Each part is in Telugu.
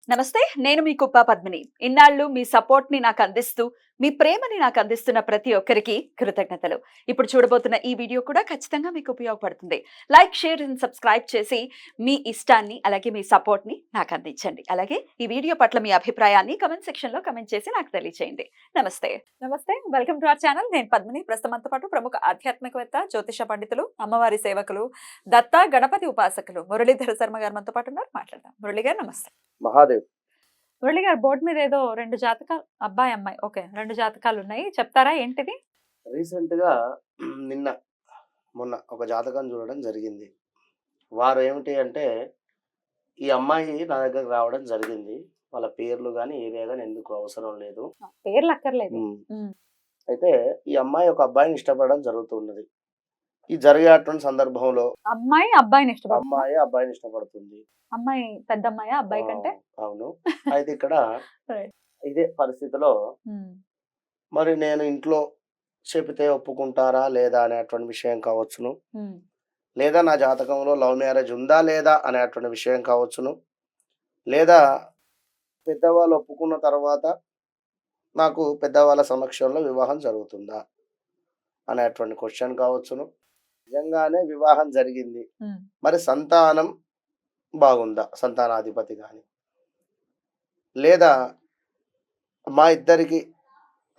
నమస్తే. నేను మీ కుప్ప పద్మిని. ఇన్నాళ్ళు మీ సపోర్ట్‌ని నాకందిస్తూ, మీ ప్రేమని నాకందిస్తున్న ప్రతి ఒక్కరికి కృతజ్ఞతలు. ఇప్పుడు చూడబోతున్న ఈ వీడియో కూడా ఖచ్చితంగా మీకు ఉపయోగపడుతుంది. లైక్, షేర్ అండ్ సబ్స్క్రైబ్ చేసి మీ ఇష్టాన్ని, అలాగే మీ సపోర్ట్‌ని నాకందించండి. అలాగే ఈ వీడియో పట్ల మీ అభిప్రాయాన్ని కామెంట్ సెక్షన్‌లో కామెంట్ చేసి నాకు తెలియజేయండి. నమస్తే. నమస్తే. Welcome to our channel. నేను పద్మిని. ప్రస్తుతం మనతో పాటు ప్రముఖ ఆధ్యాత్మికవేత్త, జ్యోతిష పండితులు, అమ్మవారి సేవకులు, దత్త గణపతి ఉపాసకులు మురళీధర శర్మ గారు మనతో పాటు ఉన్నారు. మాట్లాడదాం. మురళి గారు నమస్తే. మహాదేవ్. మురళి గారు బోర్డ్ మీద ఏదో 2 జాతకాలు అబ్బాయి, అమ్మాయి. ఓకే. 2 జాతకాలున్నాయి. చెప్తారా ఏంటిది? రీసెంట్‌గా నిన్న, మొన్న ఒక జాతకం చూడడం జరిగింది. వారు ఏమిటి అంటే, ఈ అమ్మాయి నా దగ్గరికి రావడం జరిగింది. వాళ్ళ పేర్లు గాని, ఏరియా గాని ఎందుకు అవసరం లేదు. పేర్లక్కర్లేదు. హ్మ్. హ్మ్. అయితే ఈ అమ్మాయి ఒక అబ్బాయిని ఇష్టపడడం జరుగుతున్నది. ఈ జరిగేటువంటి సందర్భంలో అమ్మాయి అబ్బాయిని ఇష్టపడుతుందా? అమ్మాయి అబ్బాయిని ఇష్టపడుతుంది. అమ్మాయి పెద్దమ్మాయా ఆ! అబ్బాయి కంటే? అవును. అయితే ఇక్కడ రైట్. ఇదే పరిస్థితిలో హ్మ్. మరి నేను ఇంట్లో చెబితే ఒప్పుకుంటారా? లేదా? అనేటువంటి విషయం కావచ్చును. హ్మ్. లేదా నా జాతకంలో లవ్ మ్యారేజ్ ఉందా లేదా అనేటువంటి విషయం కావచ్చును. లేదా పెద్దవాళ్ళు ఒప్పుకున్న తర్వాత నాకు పెద్దవాళ్ళ సమక్షంలో వివాహం జరుగుతుందా అనేటువంటి క్వశ్చన్ కావచ్చును. నిజంగానే వివాహం జరిగింది. హ్మ్. మరి సంతానం బాగుందా? సంతానాధిపతి గాని. లేదా మా ఇద్దరికి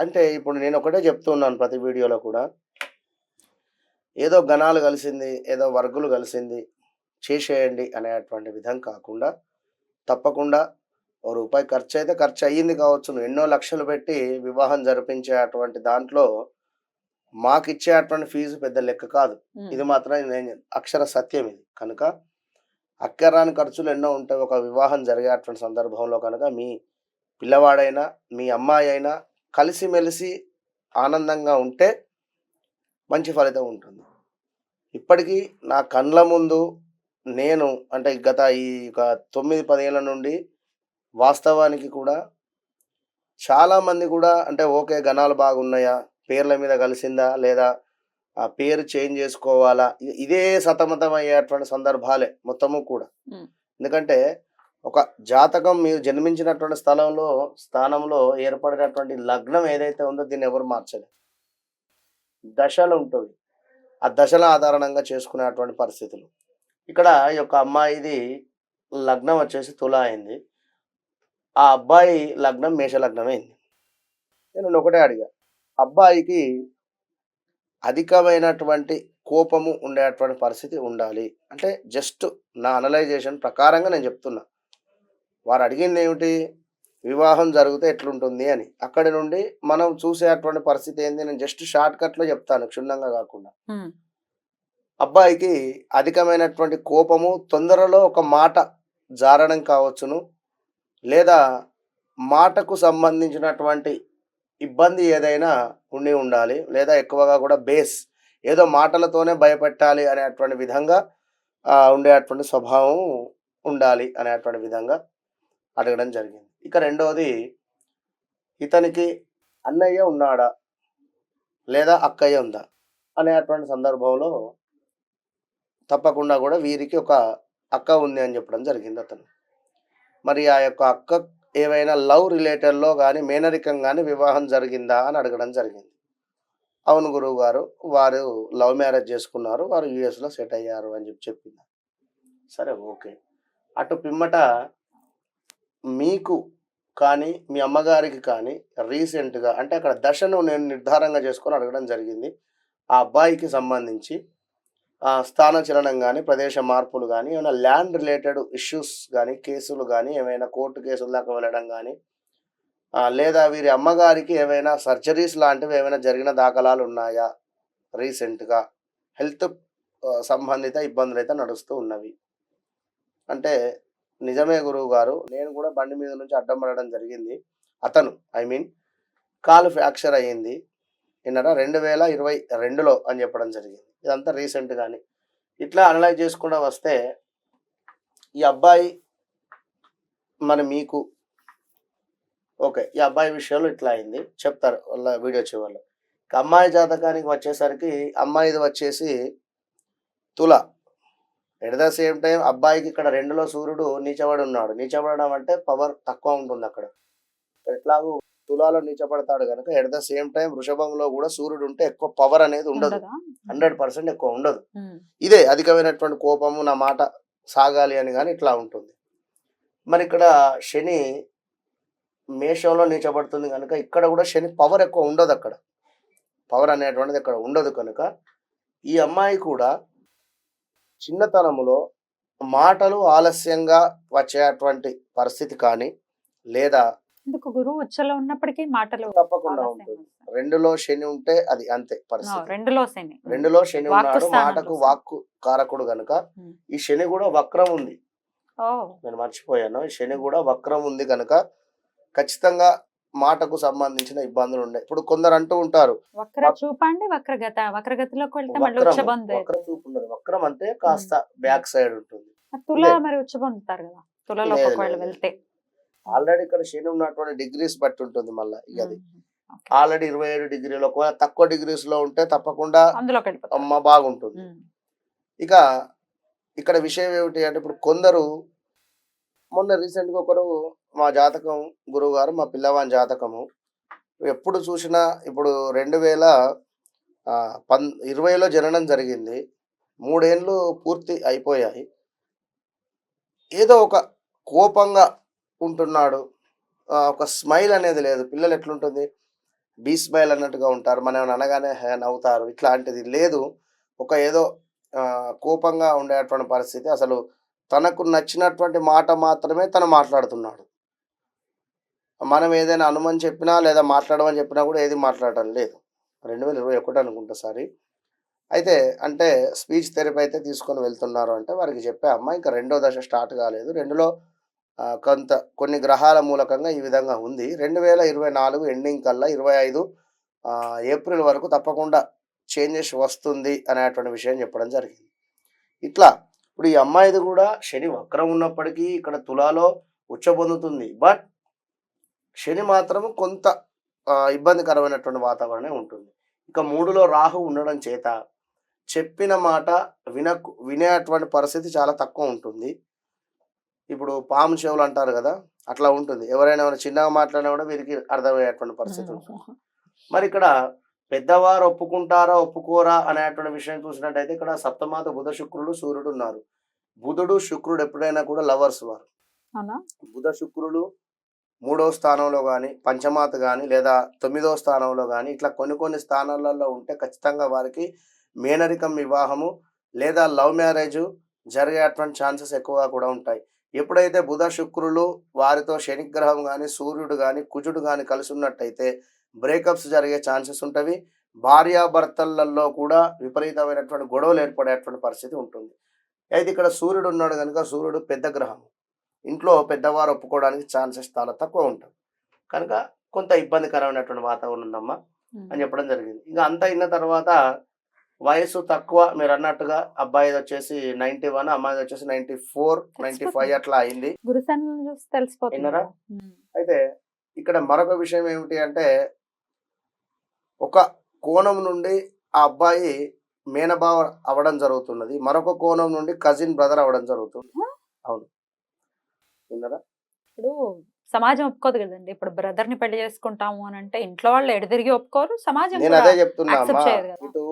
అంటే ఇప్పుడు నేను ఒకటే చెప్తున్నాను ప్రతి వీడియోలో కూడా. ఏదో గణాలు కలిసింది, ఏదో వర్గులు కలిసింది చేసేయండి అనేటువంటి విధం కాకుండా తప్పకుండా ఓ రూపాయి ఖర్చయితే ఖర్చయ్యింది కావచ్చును. ఎన్నో లక్షలు పెట్టి వివాహం జరిపించే అటువంటి దాంట్లో మాకిచ్చే అటువంటి ఫీజు పెద్ద లెక్క కాదు. హ్మ్. ఇది మాత్రం నేను అక్షర సత్యం ఇది. కనుక అక్కరాని ఖర్చులు ఎన్నో ఉంటాయి. ఒక వివాహం జరిగేటువంటి సందర్భంలో కనుక మీ పిల్లవాడైనా, మీ అమ్మాయి అయినా కలిసిమెలిసి ఆనందంగా ఉంటే మంచి ఫలితం ఉంటుంది. ఇప్పటికీ నా కండ్ల ముందు నేను అంటే గత ఈ ఒక 9, 10 ఏళ్ల నుండి వాస్తవానికి కూడా చాలామంది కూడా అంటే ఓకే. గణాలు బాగున్నాయా? పేర్ల మీద కలిసిందా? లేదా ఆ పేరు చేంజ్ జేసుకోవాలా? ఇదే సతమతం అయ్యేటువంటి సందర్భాలే మొత్తము కూడా. హ్మ్. ఎందుకంటే ఒక జాతకం మీరు జన్మించినటువంటి స్థానంలో ఏర్పడినటువంటి లగ్నం ఏదైతే ఉందో దీన్ని ఎవరు మార్చలేరు. దశలుంటవి. ఆ దశల ఆధారంగా చేసుకునేటువంటి పరిస్థితులు. ఇక్కడ ఈ యొక్క అమ్మాయిది లగ్నం వచ్చేసి తుల అయింది. ఆ అబ్బాయి లగ్నం మేష లగ్నమయింది. నేను ఒకటే అడిగా. అబ్బాయికి అధికమైనటువంటి కోపము ఉండేటువంటి పరిస్థితి ఉండాలి. అంటే జస్ట్ నా అనలైజేషన్ ప్రకారంగా నేను చెప్తున్నా. వారు అడిగిందేమిటి? వివాహం జరిగితే ఎట్లుంటుంది అని. అక్కడి నుండి మనం చూసేటువంటి పరిస్థితి ఏంది? నేను జస్ట్ షార్ట్‌కట్‌లో చెప్తాను క్షుణ్ణంగా కాకుండా. హ్మ్. అబ్బాయికి అధికమైనటువంటి కోపము, తొందరలో ఒక మాట జారడం కావచ్చును. లేదా మాటకు సంబంధించినటువంటి ఇబ్బంది ఏదైనా ఉండాలి. లేదా ఎక్కువగా కూడా ఏదో మాటలతోనే భయపెట్టాలి అనేటువంటి విధంగా ఉండేటువంటి స్వభావం ఉండాలి అనేటువంటి విధంగా అడగడం జరిగింది. ఇక రెండోది ఇతనికి అన్నయ్య ఉన్నాడా? లేదా అక్కయ్య ఉందా? అనేటువంటి సందర్భంలో తప్పకుండా కూడా వీరికి ఒక అక్క ఉంది అని చెప్పడం జరిగింది అతను. మరి ఆ యొక్క అక్క ఏవైనా లవ్ రిలేటెడ్‌లో గాని, మేనరికం గాని వివాహం జరిగిందా అని అడగడం జరిగింది. అవును గురువుగారు. వారు లవ్ మ్యారేజ్ చేసుకున్నారు. వారు యూఎస్‌లో సెట్ అయ్యారు అని చెప్పింది. సరే ఓకే. అటు పిమ్మట మీకు కానీ, మీ అమ్మగారికి కానీ రీసెంట్‌గా అంటే అక్కడ దశను నేను నిర్ధారంగా చేసుకొని అడగడం జరిగింది. ఆ అబ్బాయికి సంబంధించి స్థానచలనం గాని, ప్రదేశ మార్పులు గాని, ఏమైనా ల్యాండ్ రిలేటెడ్ ఇష్యూస్ గాని, కేసులు గాని, ఏమైనా కోర్టు కేసుల దాకా వెళ్ళడం గాని, లేదా వీరి అమ్మగారికి ఏవైనా సర్జరీస్ లాంటివి ఏమైనా జరిగిన దాఖలాలున్నాయా? రీసెంట్‌గా హెల్త్ సంబంధిత ఇబ్బందులైతే నడుస్తూ ఉన్నవి. అంటే నిజమే గురువుగారు. నేను కూడా బండి మీద నుంచి అడ్డం పడడం జరిగింది. అతను ఐ మీన్ కాలు ఫ్రాక్చర్ అయ్యింది. విన్నారా? 2022లో అని చెప్పడం జరిగింది. ఇదంతా రీసెంట్‌గానే. ఇట్లా అనలైజ్ చేసుకుంటా వస్తే ఈ అబ్బాయి మరి మీకు ఓకే. ఈ అబ్బాయి విషయంలో ఇట్లా అయింది. చెప్తారు వాళ్ళ వీడియో చివర్లో. ఇక అమ్మాయి జాతకానికి వచ్చేసరికి అమ్మాయిది వచ్చేసి తుల. ఎట్ ద సేమ్ టైం అబ్బాయికి ఇక్కడ 2లో సూర్యుడు నీచబడి ఉన్నాడు. నీచబడడం అంటే పవర్ తక్కువ ఉంటుంది అక్కడ. ఎట్లాగూ తులాలో నీచపడతాడు గనుక ఎట్ ద సేమ్ టైం వృషభంలో కూడా సూర్యుడు ఉంటే ఎక్కువ పవర్ అనేది ఉండదు. ఉండదా? 100% ఎక్కువ ఉండదు. ఉమ్. ఇదే అధికమైనటువంటి కోపము, నా మాట సాగాలి అని గాని ఇట్లా ఉంటుంది. మరి ఇక్కడ శని మేషంలో నీచబడుతుంది కనుక ఇక్కడ కూడా శని పవర్ ఎక్కువ ఉండదు అక్కడ. పవర్ అనేటువంటిది ఇక్కడ ఉండదు కనుక ఈ అమ్మాయి కూడా చిన్నతనములో మాటలు ఆలస్యంగా వచ్చేటువంటి పరిస్థితి కానీ లేదా ఎందుకు గురువు ఉచ్చలో ఉన్నప్పటికీ మాటలు తప్పకుండా ఆలస్యంగా ఉంటుంది. వస్తాయి. 2లో శని ఉంటే అది అంతే ఆ, పరిస్థితి. రెండులో శని. 2లో శని వాక్కు ఉన్నాడు, స్థానంలో మాటకు శని. వాక్కు కారకుడు గనుక ఉమ్. ఈ శని కూడా వక్రం ఉంది. ఓ. నేను మర్చిపోయాను, ఈ శని కూడా వక్రం ఉంది కనుక ఖచ్చితంగా మాటకు సంబంధించిన ఇబ్బందులు ఉన్నాయి. ఇప్పుడు కొందరు అంటూ ఉంటారు వక్ర చూపండి, వక్రగతిలోకి వెళ్తే మళ్ళీ వక్రము, ఉచ్చబొందు. వక్ర చూపు ఉండదు. వక్రం అంటే కాస్త బ్యాక్ సైడ్ ఉంటుంది. తుల లే- మరి ఉచ్చబొందుతారు కదా, తులలో లేదు, ఒకవేళ లేదు. వెళ్తే. ఆల్రెడీ ఇక్కడ శని ఉన్నటువంటి డిగ్రీస్ బట్టి ఉంటుంది. మళ్ళీ ఇక అది ఉమ్. ఓకే. ఆల్రెడీ 27 డిగ్రీలు, ఒకవేళ తక్కువ డిగ్రీస్ లో ఉంటే తప్పకుండా అందులోకి వెళ్ళిపోతారు. అమ్మ బాగుంటుంది. ఉమ్. ఇక ఇక్కడ విషయం ఏమిటి అంటే ఇప్పుడు కొందరు మొన్న రీసెంట్ గా ఒకరు మా జాతకం గురువు గారు, మా పిల్లవాని జాతకము ఎప్పుడు చూసినా ఇప్పుడు 2020లో జననం జరిగింది. 3 ఏళ్ళు పూర్తి అయిపోయాయి. ఏదో ఒక కోపంగా ఉంటున్నాడు. ఒక స్మైల్ అనేది లేదు. పిల్లలు ఎట్లుంటుంది, బీ స్మైల్ అన్నట్టుగా ఉంటారు. మనం ఏమైనా అనగానే నవ్వుతారు. ఇట్లాంటిది లేదు. ఒక ఏదో కోపంగా ఉండేటువంటి పరిస్థితి. అసలు తనకు నచ్చినటువంటి మాట మాత్రమే తను మాట్లాడుతున్నాడు. మనం ఏదైనా అనుమని చెప్పినా లేదా మాట్లాడమని చెప్పినా కూడా ఏది మాట్లాడటం లేదు. 2021 అనుకుంటా సారి. అయితే అంటే స్పీచ్ థెరపీ అయితే తీసుకొని వెళ్తున్నారు అంటే వారికి చెప్పే అమ్మ ఇంకా 2వ దశ స్టార్ట్ కాలేదు. 2లో కొన్ని గ్రహాల మూలకంగా ఈ విధంగా ఉంది. 2024 ఎండింగ్ కల్లా 25 ఏప్రిల్ వరకు తప్పకుండా చేంజెస్ వస్తుంది అనేటువంటి విషయం చెప్పడం జరిగింది. ఇట్లా ఇప్పుడు ఈ అమ్మాయిది కూడా శని వక్రం ఉన్నప్పటికీ ఇక్కడ తులాలో ఉచ్చబొందుతుంది. బట్ శని మాత్రం కొంత ఇబ్బందికరమైనటువంటి వాతావరణమే ఉంటుంది. ఇక 3లో రాహు ఉండడం చేత చెప్పిన మాట వినేటువంటి పరిస్థితి చాలా తక్కువ ఉంటుంది. ఇప్పుడు పాము చెవులు అంటారు కదా, అట్లా ఉంటుంది. ఎవరైనా చిన్నగా మాట్లాడినా కూడా వీరికి అర్థమయ్యేటువంటి పరిస్థితి ఉంటుంది. మరి ఇక్కడ పెద్దవారు ఒప్పుకుంటారా ఒప్పుకోరా అనేటువంటి విషయం చూసినట్టయితే ఇక్కడ సప్తమాత బుధ శుక్రుడు సూర్యుడు ఉన్నారు. బుధుడు శుక్రుడు ఎప్పుడైనా కూడా లవర్స్ వారు. అవునా? బుధ శుక్రులు 3వ స్థానంలో కానీ, పంచమాత కానీ లేదా 9వ స్థానంలో కానీ ఇట్లా కొన్ని స్థానాలలో ఉంటే ఖచ్చితంగా వారికి మేనరికం వివాహము లేదా లవ్ మ్యారేజ్ జరిగేటువంటి ఛాన్సెస్ ఎక్కువగా కూడా ఉంటాయి. ఎప్పుడైతే బుధ శుక్రులు వారితో శనిగ్రహం కానీ, సూర్యుడు కానీ, కుజుడు కానీ కలిసి ఉన్నట్టయితే బ్రేకప్స్ జరిగే ఛాన్సెస్ ఉంటవి. భార్యాభర్తలలో కూడా విపరీతమైనటువంటి గొడవలు ఏర్పడేటువంటి పరిస్థితి ఉంటుంది. అయితే ఇక్కడ సూర్యుడు ఉన్నాడు కనుక సూర్యుడు పెద్ద గ్రహం. ఇంట్లో పెద్దవారు ఒప్పుకోవడానికి ఛాన్సెస్ చాలా తక్కువ ఉంటుంది కనుక కొంత ఇబ్బందికరమైనటువంటి వాతావరణం ఉందమ్మా అని చెప్పడం జరిగింది. ఇంకా అంతా అయిన తర్వాత వయసు తక్కువ మీరు అన్నట్టుగా అబ్బాయిది వచ్చేసి 91, అమ్మాయిది వచ్చేసి 94, 95 అట్లా అయింది. గురుసన్ను చూసి తెలిసిపోతుంది. విన్నారా? ఉమ్. అయితే ఇక్కడ మరొక విషయం ఏమిటి అంటే ఒక కోణం నుండి ఆ అబ్బాయి మేనబావ అవడం జరుగుతున్నది, మరొక కోణం నుండి కజిన్ బ్రదర్ అవడం జరుగుతుంది. అవును, విన్నారా? ఇప్పుడు సమాజం ఒప్పుకోదు కదండి. ఇప్పుడు బ్రదర్ ని పెళ్లి చేసుకుంటాము అని అంటే ఇంట్లో వాళ్ళు ఎడదిరిగి ఒప్పుకోరు, సమాజం నేను కూడా అదే చెప్తున్నా accept అమ్మా. చేయదు కదా. ఇటు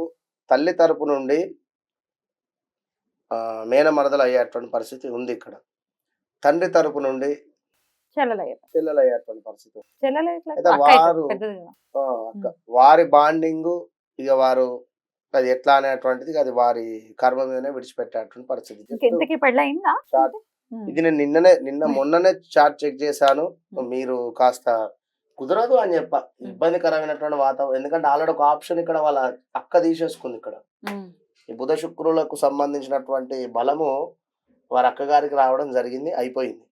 తల్లి తరపు నుండి మేనమరదలు అయ్యేటువంటి పరిస్థితి ఉంది. ఇక్కడ తండ్రి తరపు నుండి చెల్లెలయ్యారు. చెల్లెలు అయ్యేటువంటి పరిస్థితి ఉంది. చెల్లెలు ఇట్లా అయితే అక్క అయితే వారు పెద్దది కదా. అక్క వారి బాండింగ్ ఇక వారు అది ఎట్లా అనేటువంటిది అది వారి కర్మ మీదనే విడిచిపెట్టేటువంటి పరిస్థితి. Just ఇంకెంతకి పెళ్ళి అయిందా? chat. ఇది నేను నిన్న మొన్ననే చాట్ చెక్ చేశాను. మీరు కాస్త కుదరదు అని చెప్ప ఇబ్బందికరమైనటువంటి వాతావరణం. ఎందుకంటే ఆల్రెడీ ఒక ఆప్షన్ ఇక్కడ వాళ్ళ అక్క తీసేసుకుంది. ఇక్కడ ఈ బుధ శుక్రులకు సంబంధించినటువంటి బలము వారి అక్కగారికి రావడం జరిగింది, అయిపోయింది.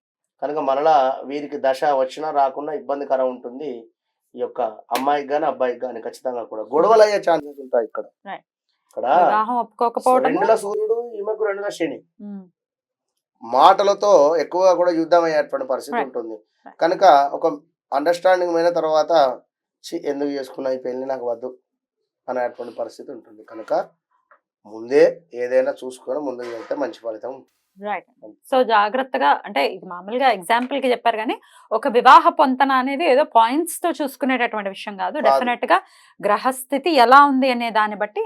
కనుక మరలా వీరికి దశ వచ్చినా రాకున్నా ఇబ్బందికరం ఉంటుంది. ఈ యొక్క అమ్మాయికి గాని అబ్బాయికి గాని ఖచ్చితంగా కూడా గొడవలు అయ్యే ఛాన్సెస్ ఉంటాయి. ఇక్కడ వివాహం ఒప్పుకోకపోవడం, 2ల సూర్యుడు, ఈమెకు 2ల శని, మాటలతో ఎక్కువగా కూడా యుద్ధం అయ్యేటువంటి పరిస్థితి ఉంటుంది. కనుక ఒక అండర్స్టాండింగ్ అయిన తర్వాత ఎందుకు చేసుకున్నా ఈ పెళ్లి నాకు వద్దు అనేటువంటి పరిస్థితి ఉంటుంది. కనుక ముందే ఏదైనా చూసుకొని ముందుకు వెళ్తే మంచి ఫలితం ఉంటుంది. రైట్. సో జాగ్రత్తగా అంటే ఇది మామూలుగా ఎగ్జాంపుల్ కి చెప్పారు కానీ ఒక వివాహ పొంతన అనేది ఏదో పాయింట్స్ తో చూసుకునేటటువంటి విషయం కాదు. కాదు. డెఫినెట్ గా గ్రహస్థితి ఎలా ఉంది అనే దాన్ని బట్టి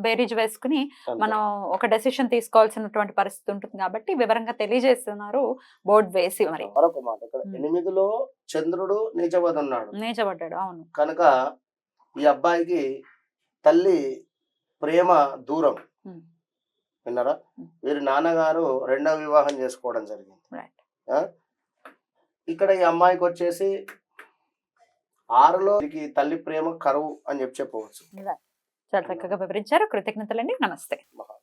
బేరీజ్ వేసుకుని అంతే. మనం ఒక డెసిషన్ తీసుకోవాల్సినటువంటి పరిస్థితి ఉంటుంది కాబట్టి వివరంగా తెలియజేస్తున్నారు బోర్డు వేసి. మరి మరొక మాట ఇక్కడ ఉమ్. 8లో చంద్రుడు నీచబడి ఉన్నాడు నీచబడ్డాడు. అవును. కనుక ఈ అబ్బాయికి తల్లి ప్రేమ దూరం. ఉమ్. విన్నారా? ఉమ్. వీరి నాన్నగారు రెండవ వివాహం చేసుకోవడం జరిగింది. రైట్. ఆ? ఇక్కడ ఈ అమ్మాయికి వచ్చేసి 6లో వీరికి తల్లి ప్రేమ కరువు అని చెప్పవచ్చు. చాలా చక్కగా వివరించారు. కృతజ్ఞతలండి. నమస్తే. మహా